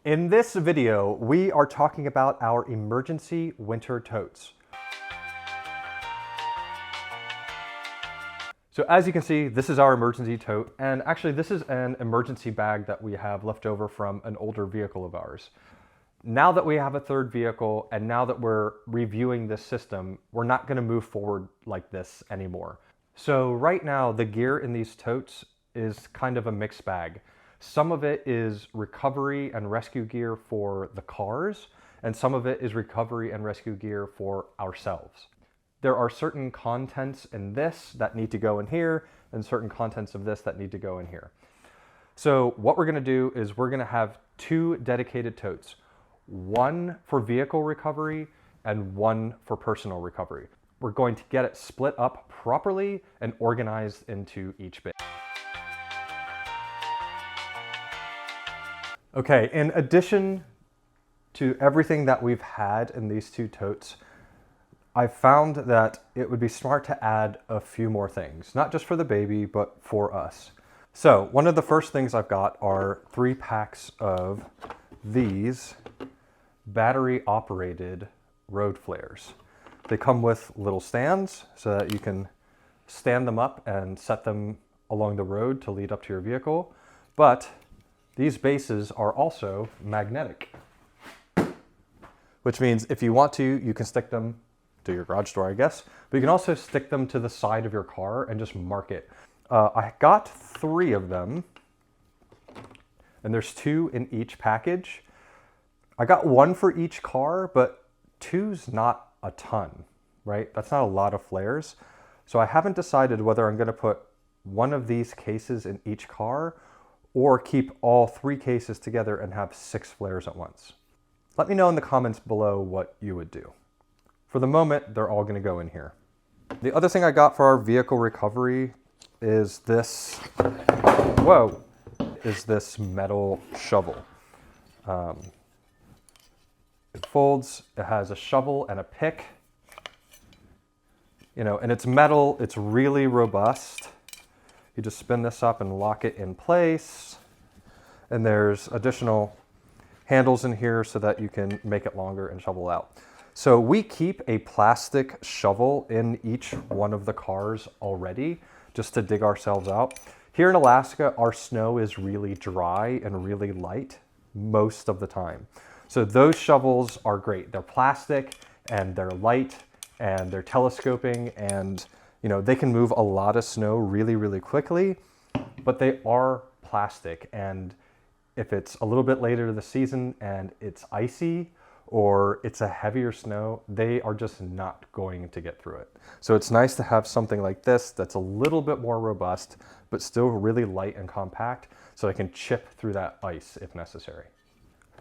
In this video, we are talking about our emergency winter totes. So as you can see, this is our emergency tote, and actually this is an emergency bag that we have left over from an older vehicle of ours. Now that we have a third vehicle, and now that we're reviewing this system, we're not going to move forward like this anymore. So right now, the gear in these totes is kind of a mixed bag. Some of it is recovery and rescue gear for the cars, and some of it is recovery and rescue gear for ourselves. There are certain contents in this that need to go in here, and certain contents of this that need to go in here. So what we're going to do is we're going to have two dedicated totes, one for vehicle recovery and one for personal recovery. We're going to get it split up properly and organized into each bin. Okay, in addition to everything that we've had in these two totes, I found that it would be smart to add a few more things, not just for the baby, but for us. So one of the first things I've got are 3 packs of these battery operated road flares. They come with little stands so that you can stand them up and set them along the road to lead up to your vehicle, but these bases are also magnetic, which means if you want to, you can stick them to your garage door, I guess, but you can also stick them to the side of your car and just mark it. I got 3 of them, and there's 2 in each package. I got 1 for each car, but 2's not a ton, right? That's not a lot of flares. So I haven't decided whether I'm going to put one of these cases in each car or keep all 3 cases together and have 6 flares at once. Let me know in the comments below what you would do. For the moment, they're all going to go in here. The other thing I got for our vehicle recovery is this, this metal shovel. It folds, it has a shovel and a pick, and it's metal, it's really robust. You just spin this up and lock it in place. And there's additional handles in here so that you can make it longer and shovel out. So we keep a plastic shovel in each one of the cars already, just to dig ourselves out. Here in Alaska, our snow is really dry and really light most of the time. So those shovels are great. They're plastic and they're light and they're telescoping, and they can move a lot of snow really, really quickly, but they are plastic. And if it's a little bit later in the season and it's icy or it's a heavier snow, they are just not going to get through it. So it's nice to have something like this that's a little bit more robust, but still really light and compact, so I can chip through that ice if necessary.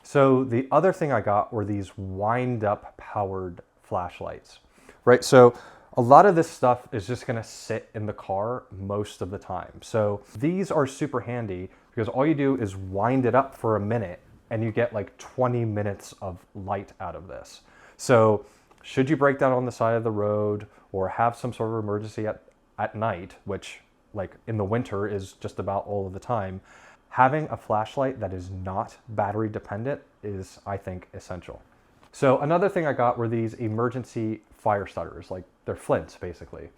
So the other thing I got were these wind-up powered flashlights, right? So a lot of this stuff is just gonna sit in the car most of the time. So these are super handy because all you do is wind it up for a minute and you get like 20 minutes of light out of this. So should you break down on the side of the road or have some sort of emergency at night, which like in the winter is just about all of the time, having a flashlight that is not battery dependent is, I think, essential. So another thing I got were these emergency fire starters, like they're flints basically.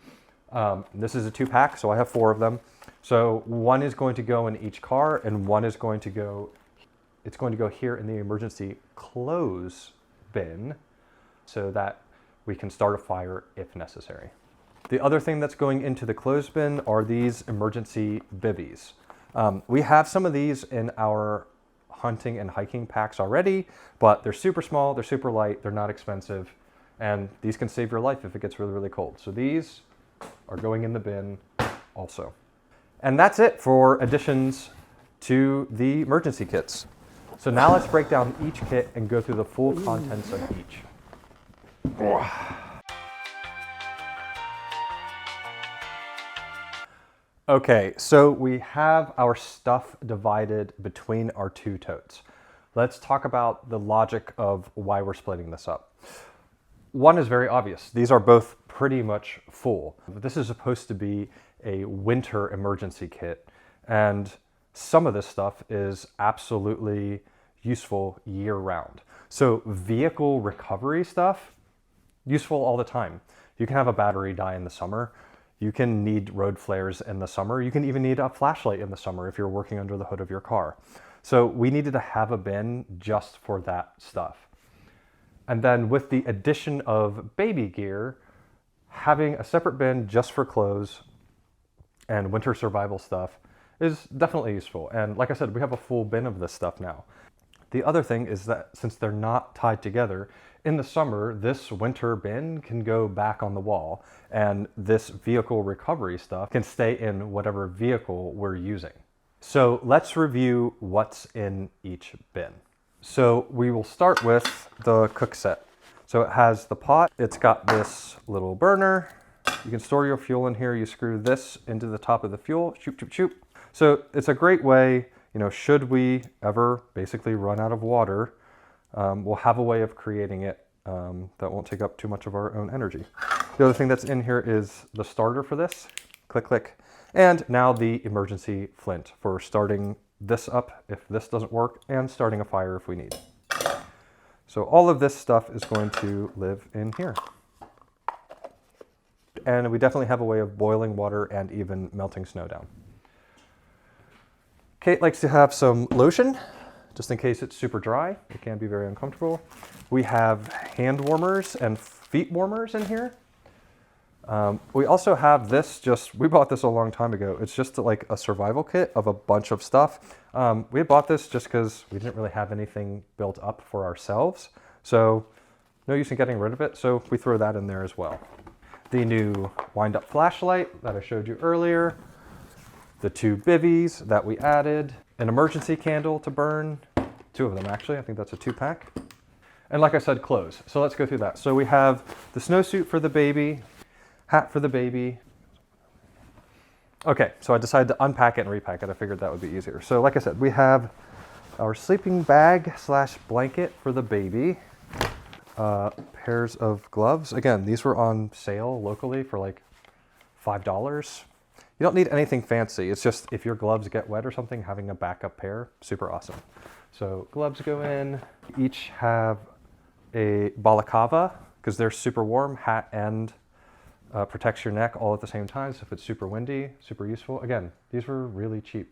This is a 2-pack, so I have 4 of them. So one is going to go in each car and one is going to go, it's going to go here in the emergency close bin so that we can start a fire if necessary. The other thing that's going into the close bin are these emergency bivvies. We have some of these in our hunting and hiking packs already, but they're super small, they're super light, they're not expensive, and these can save your life if it gets really, really cold. So these are going in the bin also. And that's it for additions to the emergency kits. So now let's break down each kit and go through the full contents of each. Okay, so we have our stuff divided between our 2 totes. Let's talk about the logic of why we're splitting this up. One is very obvious. These are both pretty much full. This is supposed to be a winter emergency kit, and some of this stuff is absolutely useful year round. So vehicle recovery stuff, useful all the time. You can have a battery die in the summer. You can need road flares in the summer. You can even need a flashlight in the summer if you're working under the hood of your car. So we needed to have a bin just for that stuff. And then with the addition of baby gear, having a separate bin just for clothes and winter survival stuff is definitely useful. And like I said, we have a full bin of this stuff now. The other thing is that since they're not tied together, in the summer, this winter bin can go back on the wall, and this vehicle recovery stuff can stay in whatever vehicle we're using. So let's review what's in each bin. So we will start with the cook set. So it has the pot, it's got this little burner. You can store your fuel in here. You screw this into the top of the fuel, shoop, shoop, shoop. So it's a great way, you know, should we ever basically run out of water, we'll have a way of creating it that won't take up too much of our own energy. The other thing that's in here is the starter for this. Click, click. And now the emergency flint for starting this up if this doesn't work and starting a fire if we need. So all of this stuff is going to live in here. And we definitely have a way of boiling water and even melting snow down. Kate likes to have some lotion, just in case it's super dry. It can be very uncomfortable. We have hand warmers and feet warmers in here. We also have this, we bought this a long time ago. It's just like a survival kit of a bunch of stuff. We bought this just because we didn't really have anything built up for ourselves. So no use in getting rid of it. So we throw that in there as well. The new wind-up flashlight that I showed you earlier. The 2 bivvies that we added. An emergency candle to burn. 2 of them actually, I think that's a 2-pack. And like I said, clothes. So let's go through that. So we have the snowsuit for the baby, hat for the baby. Okay, so I decided to unpack it and repack it. I figured that would be easier. So like I said, we have our sleeping bag / blanket for the baby. Pairs of gloves. Again, these were on sale locally for like $5. You don't need anything fancy. It's just if your gloves get wet or something, having a backup pair, super awesome. So gloves go in. Each have a balaclava because they're super warm, hat and protects your neck all at the same time. So if it's super windy, super useful. Again, these were really cheap.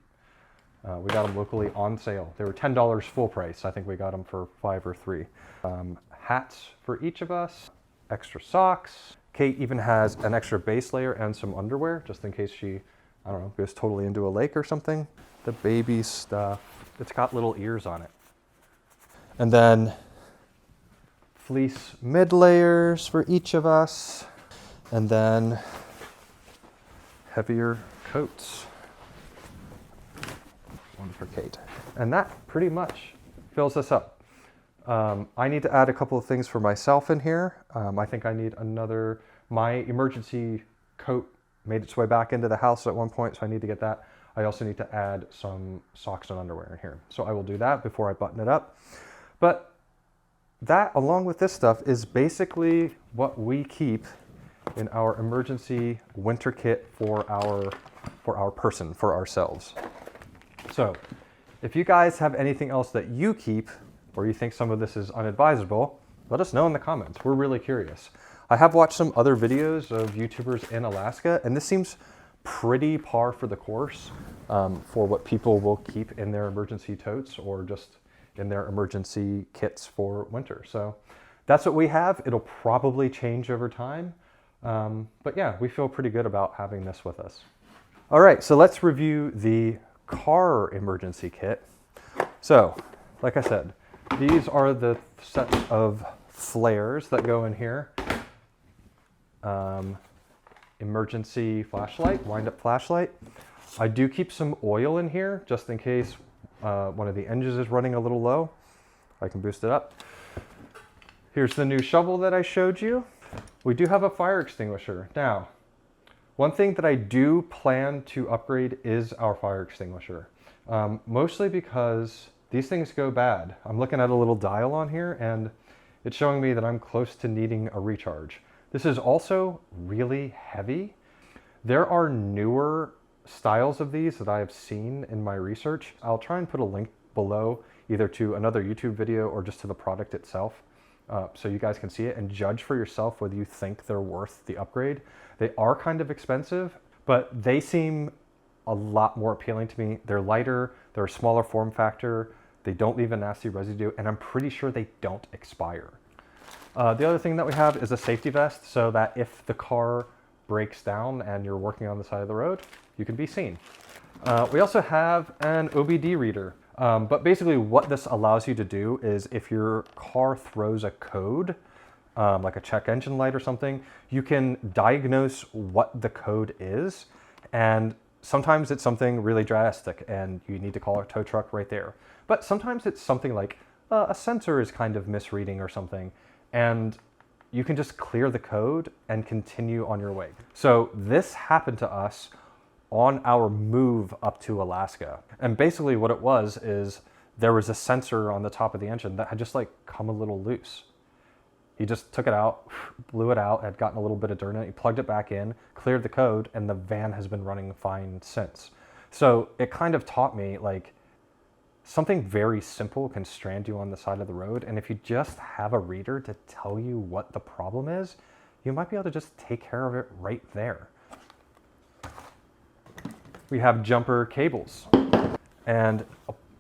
We got them locally on sale. They were $10 full price. I think we got them for $5 or $3. Hats for each of us, extra socks. Kate even has an extra base layer and some underwear just in case she, I don't know, goes totally into a lake or something. The baby stuff, it's got little ears on it. And then fleece mid layers for each of us. And then heavier coats. One for Kate. And that pretty much fills us up. I need to add a couple of things for myself in here. I think I need another, my emergency coat made its way back into the house at one point, so I need to get that. I also need to add some socks and underwear in here. So I will do that before I button it up. But that, along with this stuff, is basically what we keep in our emergency winter kit for our person, for ourselves. So if you guys have anything else that you keep, or you think some of this is unadvisable, let us know in the comments. We're really curious. I have watched some other videos of YouTubers in Alaska, and this seems pretty par for the course for what people will keep in their emergency totes or just in their emergency kits for winter. So that's what we have. It'll probably change over time. But yeah, we feel pretty good about having this with us. All right, so let's review the car emergency kit. So, like I said, these are the set of flares that go in here. Emergency flashlight, wind-up flashlight. I do keep some oil in here just in case one of the engines is running a little low. I can boost it up. Here's the new shovel that I showed you. We do have a fire extinguisher. Now, one thing that I do plan to upgrade is our fire extinguisher. Mostly because these things go bad. I'm looking at a little dial on here and it's showing me that I'm close to needing a recharge. This is also really heavy. There are newer styles of these that I have seen in my research. I'll try and put a link below either to another YouTube video or just to the product itself, so you guys can see it and judge for yourself whether you think they're worth the upgrade. They are kind of expensive, but they seem a lot more appealing to me. They're lighter, they're a smaller form factor, they don't leave a nasty residue, and I'm pretty sure they don't expire. The other thing that we have is a safety vest, so that if the car breaks down and you're working on the side of the road, you can be seen. We also have an OBD reader, but basically what this allows you to do is if your car throws a code, like a check engine light or something, you can diagnose what the code is, and sometimes it's something really drastic and you need to call a tow truck right there. But sometimes it's something like a sensor is kind of misreading or something, and you can just clear the code and continue on your way. So this happened to us on our move up to Alaska. And basically what it was is there was a sensor on the top of the engine that had just like come a little loose. He just took it out, blew it out, had gotten a little bit of dirt in it, he plugged it back in, cleared the code, and the van has been running fine since. So it kind of taught me, like, something very simple can strand you on the side of the road, and if you just have a reader to tell you what the problem is, you might be able to just take care of it right there. We have jumper cables, and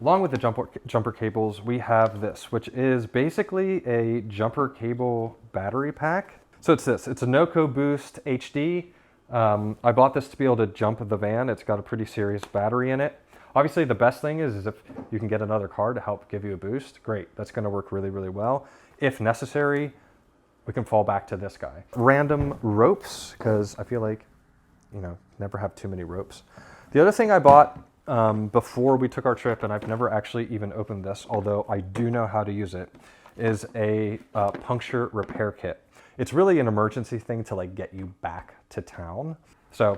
along with the jumper cables, we have this, which is basically a jumper cable battery pack. So it's this, it's a NoCo Boost HD. I bought this to be able to jump the van. It's got a pretty serious battery in it. Obviously the best thing is if you can get another car to help give you a boost, great, that's gonna work really, really well. If necessary, we can fall back to this guy. Random ropes, because I feel like, you know, never have too many ropes. The other thing I bought before we took our trip, and I've never actually even opened this, although I do know how to use it, is a puncture repair kit. It's really an emergency thing to like get you back to town. So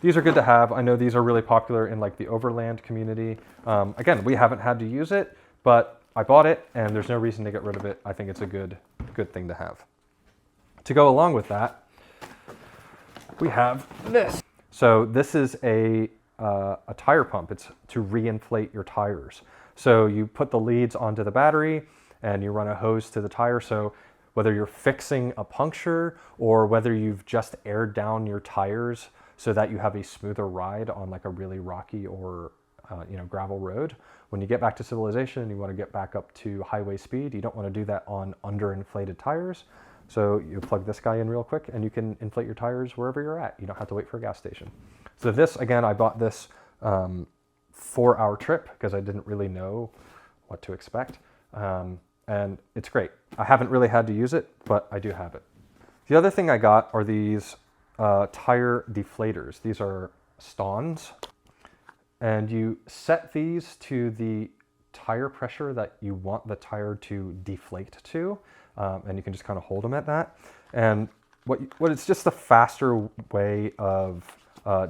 these are good to have. I know these are really popular in like the overland community. Again, we haven't had to use it, but I bought it and there's no reason to get rid of it. I think it's a good thing to have. To go along with that, we have this. So this is a tire pump. It's to reinflate your tires. So you put the leads onto the battery and you run a hose to the tire. So whether you're fixing a puncture or whether you've just aired down your tires so that you have a smoother ride on like a really rocky or gravel road, when you get back to civilization and you want to get back up to highway speed, you don't want to do that on underinflated tires. So you plug this guy in real quick and you can inflate your tires wherever you're at. You don't have to wait for a gas station. So this, again, I bought this for our trip because I didn't really know what to expect. And it's great. I haven't really had to use it, but I do have it. The other thing I got are these tire deflators. These are stons, and you set these to the tire pressure that you want the tire to deflate to, and you can just kind of hold them at that. And what it's just a faster way of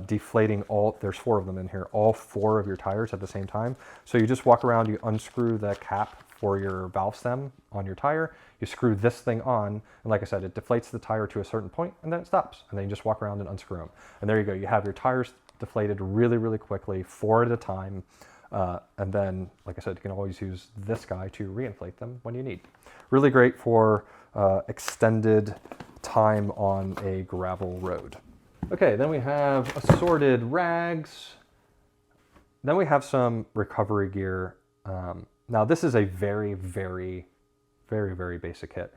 deflating there's 4 of them in here, all 4 of your tires at the same time. So you just walk around, you unscrew the cap for your valve stem on your tire, you screw this thing on, and like I said, it deflates the tire to a certain point and then it stops, and then you just walk around and unscrew them. And there you go, you have your tires deflated really, really quickly, 4 at a time. And then, like I said, you can always use this guy to reinflate them when you need. Really great for extended time on a gravel road. Okay, then we have assorted rags. Then we have some recovery gear. Now this is a very, very, very, very basic kit.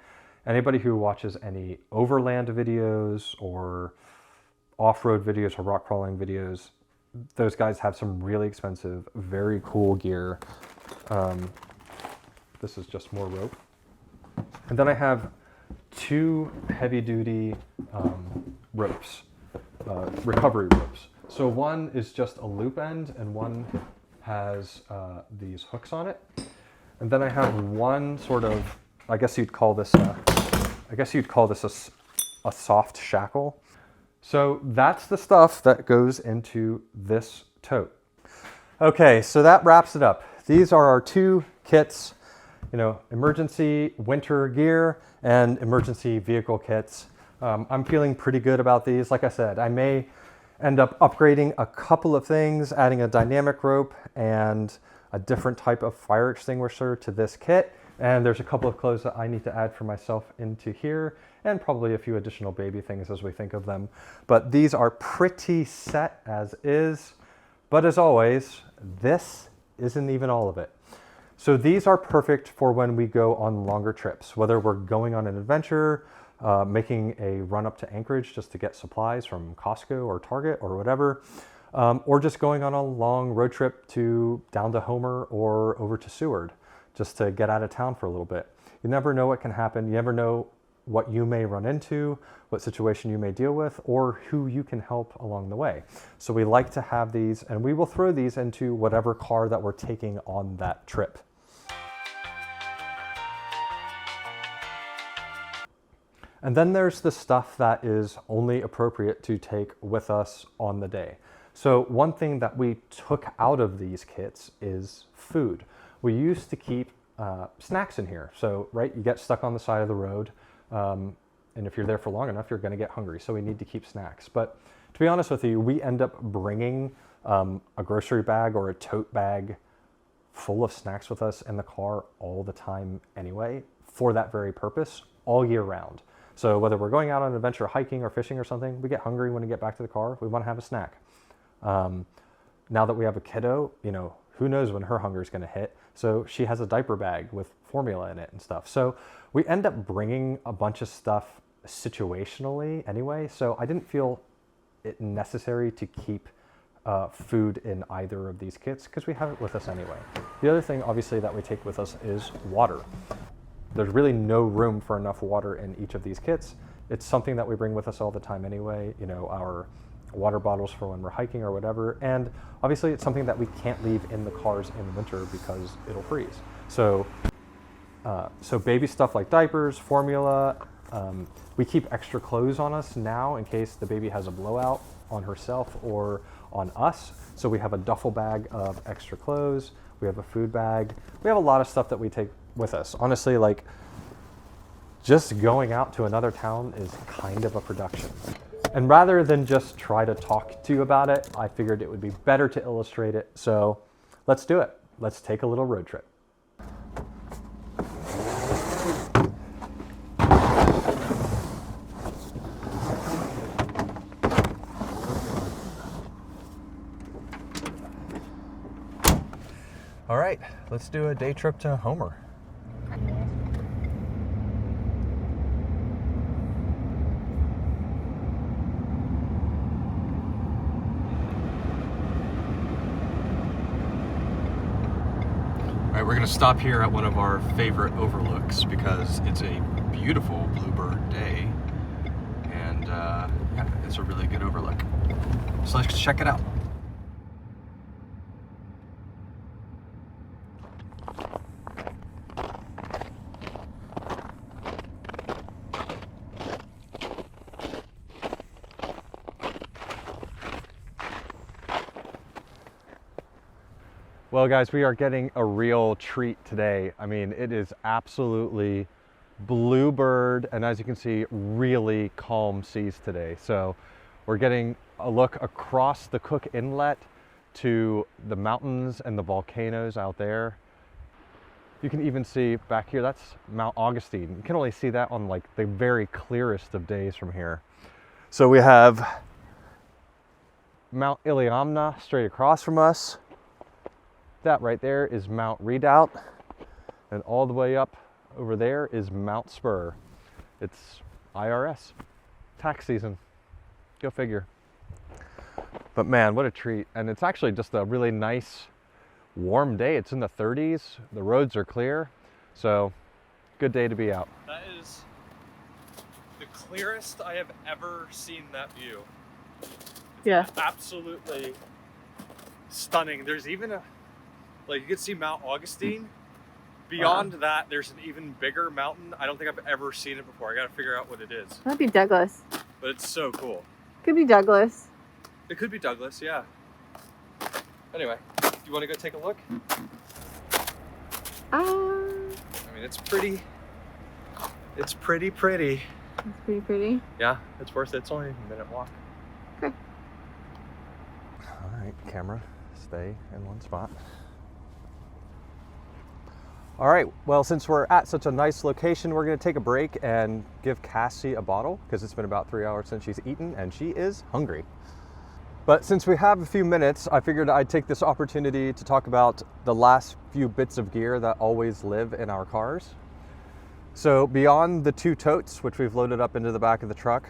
Anybody who watches any overland videos or off-road videos or rock crawling videos, those guys have some really expensive, very cool gear. This is just more rope. And then I have 2 heavy-duty ropes, recovery ropes. So one is just a loop end and one has these hooks on it. And then I have one sort of, I guess you'd call this a soft shackle. So that's the stuff that goes into this tote. Okay, so that wraps it up. These are our 2 kits, emergency winter gear and emergency vehicle kits. I'm feeling pretty good about these. Like I said, I may end up upgrading a couple of things, adding a dynamic rope and a different type of fire extinguisher to this kit. And there's a couple of clothes that I need to add for myself into here, and probably a few additional baby things as we think of them. But these are pretty set as is. But as always, this isn't even all of it. So these are perfect for when we go on longer trips, whether we're going on an adventure, making a run up to Anchorage just to get supplies from Costco or Target or whatever, or just going on a long road trip down to Homer or over to Seward, just to get out of town for a little bit. You never know what can happen. You never know what you may run into, what situation you may deal with, or who you can help along the way. So we like to have these, and we will throw these into whatever car that we're taking on that trip. And then there's the stuff that is only appropriate to take with us on the day. So one thing that we took out of these kits is food. We used to keep snacks in here. So, right, you get stuck on the side of the road, and if you're there for long enough, you're gonna get hungry. So we need to keep snacks. But to be honest with you, we end up bringing a grocery bag or a tote bag full of snacks with us in the car all the time anyway, for that very purpose, all year round. So whether we're going out on an adventure, hiking or fishing or something, we get hungry when we get back to the car, we wanna have a snack. Now that we have a kiddo, you know, who knows when her hunger is gonna hit. So she has a diaper bag with formula in it and stuff. So we end up bringing a bunch of stuff situationally anyway. So I didn't feel it necessary to keep food in either of these kits because we have it with us anyway. The other thing obviously that we take with us is water. There's really no room for enough water in each of these kits. It's something that we bring with us all the time anyway, you know, our water bottles for when we're hiking or whatever. And obviously it's something that we can't leave in the cars in winter because it'll freeze. So, so baby stuff like diapers, formula, we keep extra clothes on us now in case the baby has a blowout on herself or on us. So we have a duffel bag of extra clothes. We have a food bag. We have a lot of stuff that we take with us. Honestly, like just going out to another town is kind of a production. And rather than just try to talk to you about it, I figured it would be better to illustrate it. So let's do it. Let's take a little road trip. All right, let's do a day trip to Homer. All right, we're gonna stop here at one of our favorite overlooks because it's a beautiful bluebird day, and yeah, it's a really good overlook. So let's check it out. Well guys, we are getting a real treat today. I mean, it is absolutely bluebird, and as you can see, really calm seas today. So we're getting a look across the Cook Inlet to the mountains and the volcanoes out there. You can even see back here, that's Mount Augustine. You can only see that on like the very clearest of days from here. So we have Mount Iliamna straight across from us. That right there is Mount Redoubt, and all the way up over there is Mount Spur. It's IRS, tax season, go figure. But man, what a treat. And it's actually just a really nice warm day. It's in the 30s, the roads are clear, so good day to be out. That is the clearest I have ever seen that view. Yeah. Absolutely stunning. There's even a, like you can see Mount Augustine. Beyond that, there's an even bigger mountain. I don't think I've ever seen it before. I gotta figure out what it is. That'd be Douglas. But it's so cool. Could be Douglas. It could be Douglas, yeah. Anyway, do you want to go take a look? I mean, it's pretty. It's pretty. It's pretty pretty. Yeah, it's worth it. It's only a minute walk. Okay. All right, camera, stay in one spot. All right, well, since we're at such a nice location, we're gonna take a break and give Cassie a bottle because it's been about 3 hours since she's eaten and she is hungry. But since we have a few minutes, I figured I'd take this opportunity to talk about the last few bits of gear that always live in our cars. So beyond the 2 totes, which we've loaded up into the back of the truck,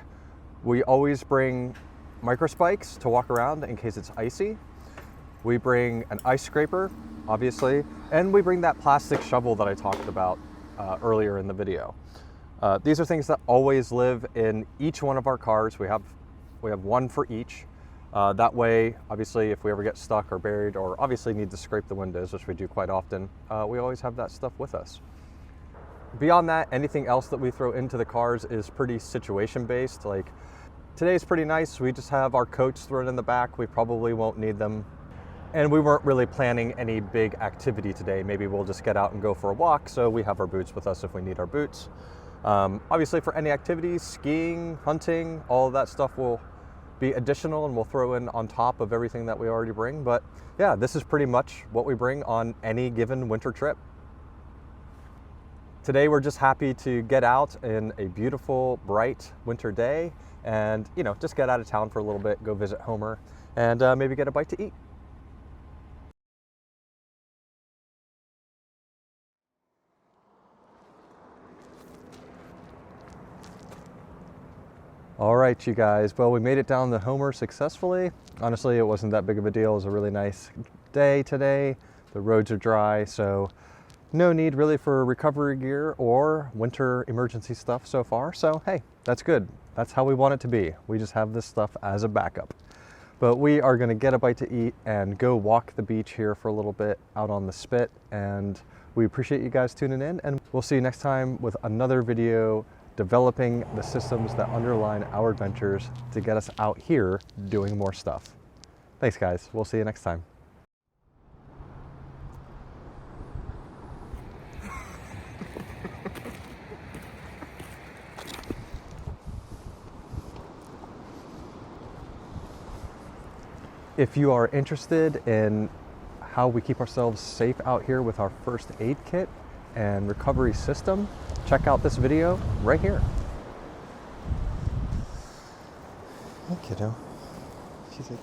we always bring micro spikes to walk around in case it's icy. We bring an ice scraper, obviously, and we bring that plastic shovel that I talked about earlier in the video. These are things that always live in each one of our cars. We have one for each. That way, obviously, if we ever get stuck or buried or obviously need to scrape the windows, which we do quite often, we always have that stuff with us. Beyond that, anything else that we throw into the cars is pretty situation based. Like today's pretty nice. We just have our coats thrown in the back. We probably won't need them. And we weren't really planning any big activity today. Maybe we'll just get out and go for a walk. So we have our boots with us if we need our boots. Obviously for any activities, skiing, hunting, all of that stuff will be additional and we'll throw in on top of everything that we already bring. But yeah, this is pretty much what we bring on any given winter trip. Today we're just happy to get out in a beautiful, bright winter day and, you know, just get out of town for a little bit, go visit Homer, and maybe get a bite to eat. All right, you guys. Well, we made it down to Homer successfully. Honestly, it wasn't that big of a deal. It was a really nice day today. The roads are dry, so no need really for recovery gear or winter emergency stuff so far. So hey, that's good. That's how we want it to be. We just have this stuff as a backup. But we are gonna get a bite to eat and go walk the beach here for a little bit out on the spit. And we appreciate you guys tuning in, and we'll see you next time with another video developing the systems that underline our adventures to get us out here doing more stuff. Thanks, guys. We'll see you next time. If you are interested in how we keep ourselves safe out here with our first aid kit and recovery system, check out this video right here. Hey, kiddo. She's like,